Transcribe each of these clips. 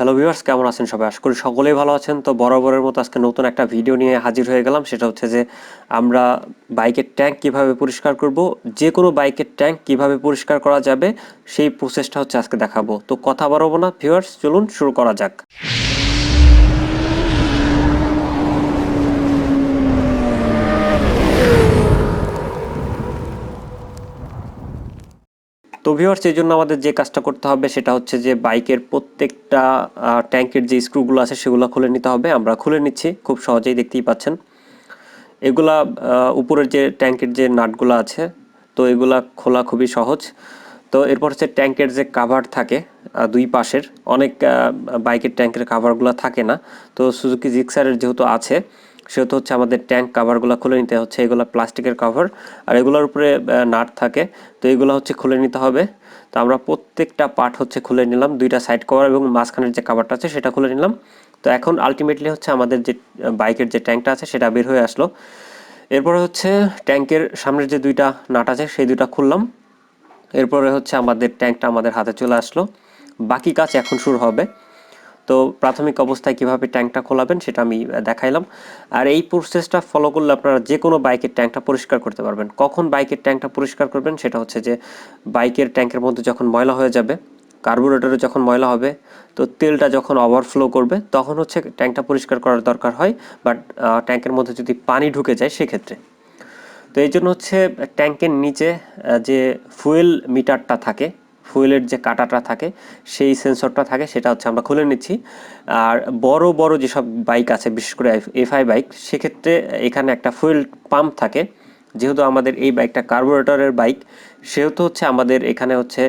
Hello viewers, কেমন আছেন সবাই? আশা করি সকলেই ভালো আছেন। তো বরাবরের মতো আজকে নতুন একটা ভিডিও নিয়ে হাজির হয়ে গেলাম। সেটা হচ্ছে যে আমরা বাইকের ট্যাঙ্ক কিভাবে পরিষ্কার করব, যে কোনো বাইকের ট্যাঙ্ক কিভাবে পরিষ্কার করা যাবে সেই প্রসেসটা হচ্ছে আজকে দেখাবো। তো কথা বাড়াবো না ভিউয়ার্স, চলুন শুরু করা যাক। তো ভিউয়ার্স, এই জন্য আমাদের যে কাজটা করতে হবে সেটা হচ্ছে যে বাইকের প্রত্যেকটা ট্যাঙ্কের যে স্ক্রুগুলো আছে সেগুলো খুলে নিতে হবে। আমরা খুলে নিচ্ছি, খুব সহজেই দেখতেই পাচ্ছেন। এগুলা উপরের যে ট্যাঙ্কের যে নাটগুলো আছে, তো এগুলা খোলা খুবই সহজ। তো এরপর হচ্ছে ট্যাঙ্কের যে কাভার থাকে দুই পাশের, অনেক বাইকের ট্যাঙ্কের কাভারগুলো থাকে না। তো সুজুকি জিক্সারের যেহেতু আছে, সেহেতু হচ্ছে আমাদের ট্যাঙ্ক কাভারগুলো খুলে নিতে হচ্ছে। এগুলো প্লাস্টিকের কাভার, আর এগুলোর উপরে নাট থাকে। তো এগুলো হচ্ছে খুলে নিতে হবে। তো আমরা প্রত্যেকটা পার্ট হচ্ছে খুলে নিলাম, দুইটা সাইড কভার এবং মাঝখানের যে কাভারটা আছে সেটা খুলে নিলাম। তো এখন আলটিমেটলি হচ্ছে আমাদের যে বাইকের যে ট্যাঙ্কটা আছে সেটা বের হয়ে আসলো। এরপরে হচ্ছে ট্যাঙ্কের সামনের যে দুইটা নাট আছে সেই দুইটা খুললাম। এরপরে হচ্ছে আমাদের ট্যাঙ্কটা আমাদের হাতে চলে আসলো। বাকি কাজ এখন শুরু হবে। তো প্রাথমিক অবস্থায় কিভাবে ট্যাঙ্কটা খোলাবেন সেটা আমি দেখাইলাম। আর এই প্রসেসটা ফলো করলে আপনারা যে কোনো বাইকের ট্যাঙ্কটা পরিষ্কার করতে পারবেন। কখন বাইকের ট্যাঙ্কটা পরিষ্কার করবেন সেটা হচ্ছে যে বাইকের ট্যাঙ্কের মধ্যে যখন ময়লা হয়ে যাবে, কার্বোরেটরে যখন ময়লা হবে, তো তেলটা যখন ওভারফ্লো করবে তখন হচ্ছে ট্যাঙ্কটা পরিষ্কার করার দরকার হয়। বাট ট্যাঙ্কের মধ্যে যদি পানি ঢুকে যায় সেক্ষেত্রে, তো এই জন্য হচ্ছে ট্যাঙ্কের নিচে যে ফুয়েল মিটারটা থাকে, ফুয়েলের যে কাঁটাটা থাকে, সেই সেন্সরটা থাকে, সেটা হচ্ছে আমরা খুলে নিচ্ছি। আর বড় বড় যেসব বাইক আছে, বিশেষ করে এফআই বাইক, সেক্ষেত্রে এখানে একটা ফুয়েল পাম্প থাকে। যেহেতু আমাদের এই বাইকটা কার্বোরেটরের বাইক, সেহেতু হচ্ছে আমাদের এখানে হচ্ছে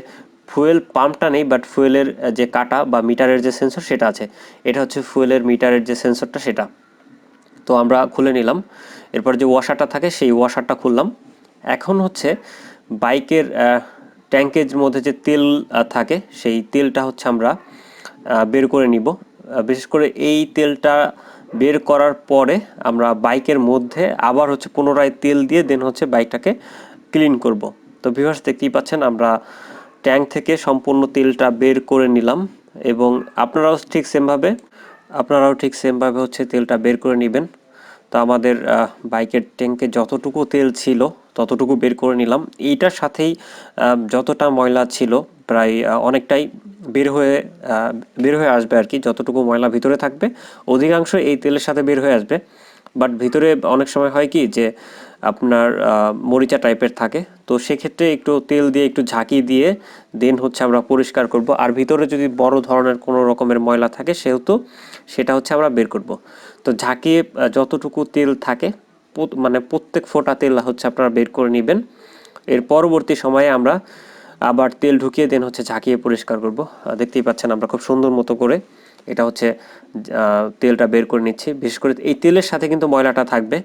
ফুয়েল পাম্পটা নেই, বাট ফুয়েলের যে কাঁটা বা মিটারের যে সেন্সর সেটা আছে। এটা হচ্ছে ফুয়েলের মিটারের যে সেন্সরটা সেটা। তো আমরা খুলে নিলাম। এরপর যে ওয়াশারটা থাকে সেই ওয়াশারটা খুললাম। এখন হচ্ছে বাইকের ট্যাঙ্কের মধ্যে যে তেল থাকে সেই তেলটা হচ্ছে আমরা বের করে নিব। বিশেষ করে এই তেলটা বের করার পরে আমরা বাইকের মধ্যে আবার হচ্ছে পুনরায় তেল দিয়ে দেন হচ্ছে বাইকটাকে ক্লিন করব। তো ভিউয়ার্স, দেখতেই পাচ্ছেন আমরা ট্যাঙ্ক থেকে সম্পূর্ণ তেলটা বের করে নিলাম। এবং আপনারাও ঠিক সেমভাবে হচ্ছে তেলটা বের করে নেবেন। তো আমাদের বাইকের ট্যাঙ্কে যতটুকু তেল ছিল ততটুকু বের করে নিলাম। এইটার সাথেই যতটা ময়লা ছিল প্রায় অনেকটাই বের হয়ে বের হয়ে আসবে আর কি। যতটুকু ময়লা ভিতরে থাকবে অধিকাংশ এই তেলের সাথে বের হয়ে আসবে। বাট ভিতরে অনেক সময় হয় কি যে আপনার মরিচা টাইপের থাকে, তো সেক্ষেত্রে একটু তেল দিয়ে একটু ঝাঁকি দিয়ে দেন হচ্ছে আমরা পরিষ্কার করব। আর ভিতরে যদি বড় ধরনের কোনো রকমের ময়লা থাকে সেহেতু সেটা হচ্ছে আমরা বের করব। তো ঝাঁকিয়ে যতটুকু তেল থাকে, মানে প্রত্যেক ফোঁটা তেল হচ্ছে আপনারা বের করে নেবেন। এর পরবর্তী সময়ে আমরা আবার তেল ঢুকিয়ে দেন হচ্ছে ঝাঁকিয়ে পরিষ্কার করব। দেখতেই পাচ্ছেন আমরা খুব সুন্দর মতো করে এটা হচ্ছে তেলটা বের করে নিচ্ছি। বিশেষ করে এই তেলের সাথে কিন্তু ময়লাটা থাকবে,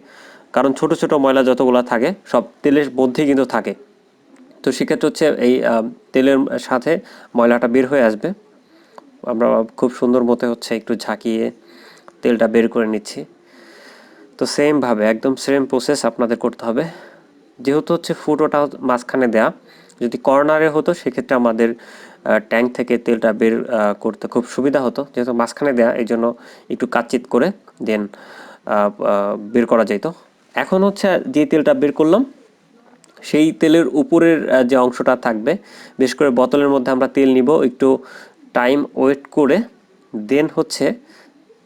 কারণ ছোট ছোট ময়লা যতগুলো থাকে সব তেলের মধ্যেই কিন্তু থাকে। তো সেক্ষেত্রে হচ্ছে এই তেলের সাথে ময়লাটা বের হয়ে আসবে। আমরা খুব সুন্দর মতো হচ্ছে একটু ঝাঁকিয়ে তেলটা বের করে নিচ্ছি। তো সেমভাবে একদম সেম প্রসেস আপনাদের করতে হবে। যেহেতু হচ্ছে ফুটোটা মাঝখানে দেয়া, যদি কর্নারে হতো সেক্ষেত্রে আমাদের ট্যাঙ্ক থেকে তেলটা বের করতে খুব সুবিধা হতো। যেহেতু মাঝখানে দেয়া, এই জন্য একটু কাচিত করে দেন বের করা যেত। এখন হচ্ছে যে তেলটা বের করলাম সেই তেলের উপরের যে অংশটা থাকবে, বিশেষ করে বোতলের মধ্যে আমরা তেল নিব, একটু টাইম ওয়েট করে দেন হচ্ছে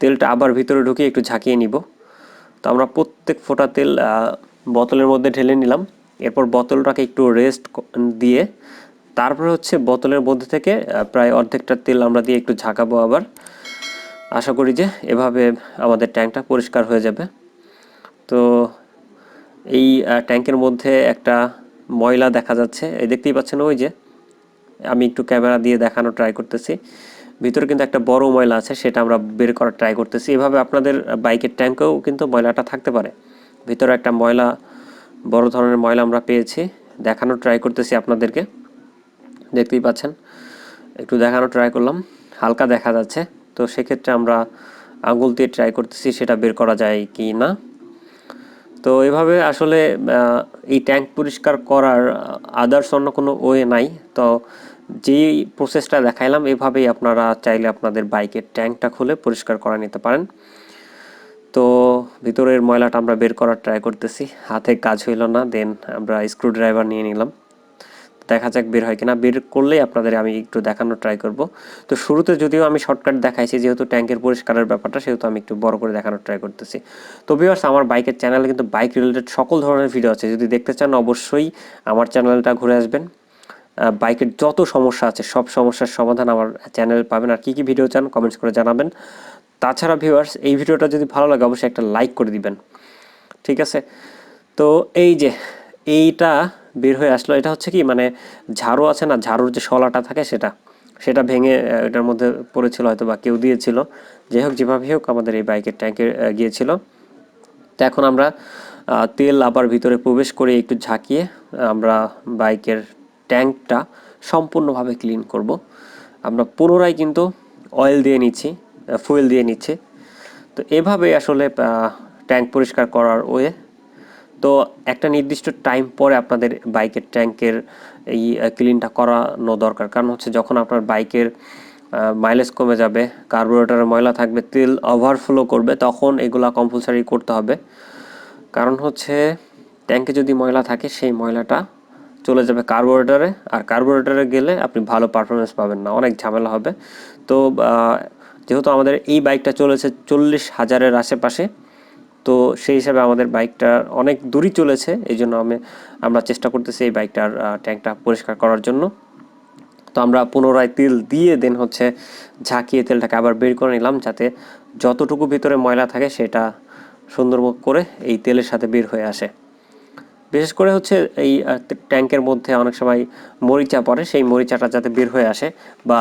তেলটা আবার ভিতরে ঢুকিয়ে একটু ঝাঁকিয়ে নিব। তো আমরা প্রত্যেক ফোঁটা তেল বোতলের মধ্যে ঢেলে নিলাম। এরপর বোতলটাকে একটু রেস্ট দিয়ে তারপরে হচ্ছে বোতলের মধ্যে থেকে প্রায় অর্ধেকটা তেল আমরা দিয়ে একটু ঝাঁকাবো আবার। আশা করি যে এভাবে আমাদের ট্যাঙ্কটা পরিষ্কার হয়ে যাবে। তো এই ট্যাঙ্কের মধ্যে একটা ময়লা দেখা যাচ্ছে, এই দেখতেই পাচ্ছেন, ওই যে আমি একটু ক্যামেরা দিয়ে দেখানো ট্রাই করতেছি। ভিতরে কিন্তু একটা বড় ময়লা আছে, সেটা আমরা বের করার ট্রাই করতেছি। এভাবে আপনাদের বাইকের ট্যাঙ্কেও কিন্তু ময়লাটা থাকতে পারে। ভিতরে একটা ময়লা, বড় ধরনের ময়লা আমরা পেয়েছি, দেখানোর ট্রাই করতেছি আপনাদেরকে। দেখতেই পাচ্ছেন, একটু দেখানোর ট্রাই করলাম, হালকা দেখা যাচ্ছে। তো সেক্ষেত্রে আমরা আঙুল দিয়ে ট্রাই করতেছি সেটা বের করা যায় কি না। তো এভাবে আসলে এই ট্যাঙ্ক পরিষ্কার করার আদার্স অন্য কোনো ওয়ে নাই। তো যেই প্রসেসটা দেখাইলাম এভাবেই আপনারা চাইলে আপনাদের বাইকের ট্যাঙ্কটা খুলে পরিষ্কার করে নিতে পারেন। তো ভিতরের ময়লাটা আমরা বের করার ট্রাই করতেছি, হাতে কাজ হইল না, দেন আমরা স্ক্রু ড্রাইভার নিয়ে নিলাম, দেখা যাক বের হয় কিনা। বের করলেই আপনাদের আমি একটু দেখানোর ট্রাই করব। তো শুরুতে যদিও আমি শর্টকাট দেখাইছি, যেহেতু ট্যাঙ্কের পরিষ্কারের ব্যাপারটা, সেহেতু আমি একটু বড় করে দেখানোর ট্রাই করতেছি। তো ভিউয়ার্স, আমার বাইকের চ্যানেলে কিন্তু বাইক রিলেটেড সকল ধরনের ভিডিও আছে, যদি দেখতে চান অবশ্যই আমার চ্যানেলটা ঘুরে আসবেন। বাইকের যত সমস্যা আছে সব সমস্যার সমাধান আমার চ্যানেলে পাবেন। আর কী কী ভিডিও চান কমেন্টস করে জানাবেন। তাছাড়া ভিউয়ার্স, এই ভিডিওটা যদি ভালো লাগে অবশ্যই একটা লাইক করে দিবেন, ঠিক আছে? তো এই যে এইটা বের হয়ে আসলো, এটা হচ্ছে কি মানে ঝাড়ু আছে না, ঝাড়ুর যে শলাটা থাকে সেটা সেটা ভেঙে এটার মধ্যে পড়েছিল, হয়তো বা কেউ দিয়েছিল। যাই হোক, যেভাবেই হোক আমাদের এই বাইকের ট্যাঙ্কে গিয়েছিল। তো এখন আমরা তেল আবার ভিতরে প্রবেশ করে একটু ঝাঁকিয়ে আমরা বাইকের ট্যাঙ্কটা সম্পূর্ণভাবে ক্লিন করব। আমরা পুনরায় কিন্তু অয়েল দিয়ে নিচ্ছি, ফুয়েল দিয়ে নিচ্ছি। তো এভাবে আসলে ট্যাঙ্ক পরিষ্কার করার ওয়ে। তো একটা নির্দিষ্ট টাইম পরে আপনাদের বাইকের ট্যাঙ্কের এই ক্লিনটা করানো দরকার, কারণ হচ্ছে যখন আপনার বাইকের মাইলেজ কমে যাবে, কার্বোরেটরে ময়লা থাকবে, তেল ওভারফ্লো করবে, তখন এগুলা কম্পালসারি করতে হবে। কারণ হচ্ছে ট্যাঙ্কে যদি ময়লা থাকে সেই ময়লাটা চলে যাবে কার্বোরেটরে, আর কার্বোরেটরে গেলে আপনি ভালো পারফরমেন্স পাবেন না, অনেক ঝামেলা হবে। তো যেহেতু আমাদের এই বাইকটা চলেছে 40,000-এর আশেপাশে, তো সেই হিসাবে আমাদের বাইকটা অনেক দূরই চলেছে, এই জন্য আমরা চেষ্টা করতেছি এই বাইকটার ট্যাঙ্কটা পরিষ্কার করার জন্য। তো আমরা পুনরায় তেল দিয়ে দেন হচ্ছে ঝাঁকিয়ে তেলটাকে আবার বের করে নিলাম, যাতে যতটুকু ভিতরে ময়লা থাকে সেটা সুন্দর করে এই তেলের সাথে বের হয়ে আসে। বিশেষ করে হচ্ছে এই ট্যাঙ্কের মধ্যে অনেক সময় মরিচা পড়ে, সেই মরিচাটা যাতে বের হয়ে আসে। বা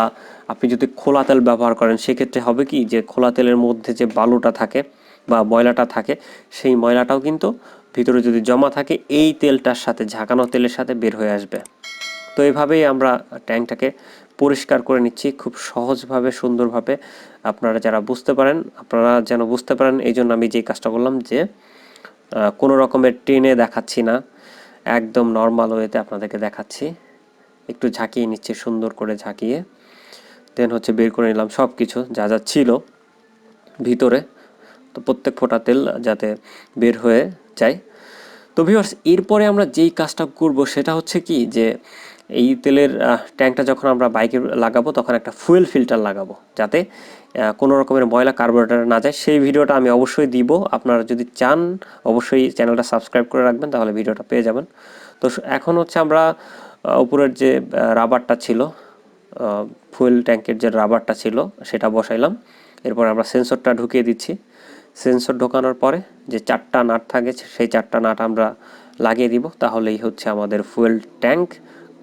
আপনি যদি খোলা তেল ব্যবহার করেন সেক্ষেত্রে হবে কি, যে খোলা তেলের মধ্যে যে বালুটা থাকে বা ময়লাটা থাকে, সেই ময়লাটাও কিন্তু ভিতরে যদি জমা থাকে এই তেলটার সাথে, ঝাঁকানো তেলের সাথে বের হয়ে আসবে। তো এইভাবেই আমরা ট্যাঙ্কটাকে পরিষ্কার করে নিচ্ছি খুব সহজভাবে, সুন্দরভাবে। আপনারা যারা বুঝতে পারেন, আপনারা যেন বুঝতে পারেন, এই জন্য আমি যেই কাজটা করলাম, যে কোনো রকমের টেনে দেখাচ্ছি না, একদম নর্মাল ওয়েতে আপনাদেরকে দেখাচ্ছি। একটু ঝাঁকিয়ে নিচ্ছি, সুন্দর করে ঝাঁকিয়ে দেন হচ্ছে বের করে নিলাম সব কিছু যা যা ছিল ভিতরে। তো প্রত্যেক ফোঁটা তেল যাতে বের হয়ে যায়। তো ভিউয়ার্স, এরপরে আমরা যেই কাজটা করব সেটা হচ্ছে কি, যে এই তেলের ট্যাঙ্কটা যখন আমরা বাইকে লাগাবো তখন একটা ফুয়েল ফিল্টার লাগাবো, যাতে কোনো রকমের ময়লা কার্বোরেটরে না যায়। সেই ভিডিওটা আমি অবশ্যই দিব, আপনারা যদি চান অবশ্যই চ্যানেলটা সাবস্ক্রাইব করে রাখবেন, তাহলে ভিডিওটা পেয়ে যাবেন। তো এখন হচ্ছে আমরা উপরের যে রাবারটা ছিল, ফুয়েল ট্যাঙ্কের যে রাবারটা ছিল সেটা বসাইলাম। এরপর আমরা সেন্সরটা ঢুকিয়ে দিচ্ছি। সেন্সর ঢোকানোর পরে যে 4টা নাট থাকে সেই 4টা নাট আমরা লাগিয়ে দিব, তাহলেই হচ্ছে আমাদের ফুয়েল ট্যাঙ্ক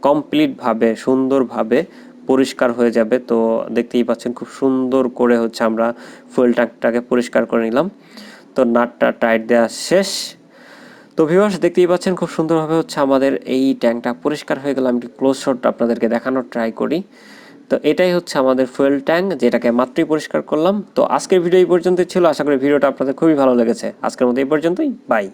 কমপ্লিটভাবে সুন্দরভাবে পরিষ্কার হয়ে যাবে। তো দেখতেই পাচ্ছেন খুব সুন্দর করে হচ্ছে আমরা ফুয়েল ট্যাঙ্কটাকে পরিষ্কার করে নিলাম। তো নাটটা টাইট দেওয়া শেষ। তো ভিউয়ার্স, দেখতেই পাচ্ছেন খুব সুন্দরভাবে হচ্ছে আমাদের এই ট্যাঙ্কটা পরিষ্কার হয়ে গেল। আমি ক্লোজ শট আপনাদেরকে দেখানোর ট্রাই করি। তো এটাই হচ্ছে আমাদের ফুয়েল ট্যাঙ্ক, যেটাকে মাত্রই পরিষ্কার করলাম। তো আজকের ভিডিও এই পর্যন্তই ছিল, আশা করি ভিডিওটা আপনাদের খুবই ভালো লেগেছে। আজকের মতো এই পর্যন্তই, বাই।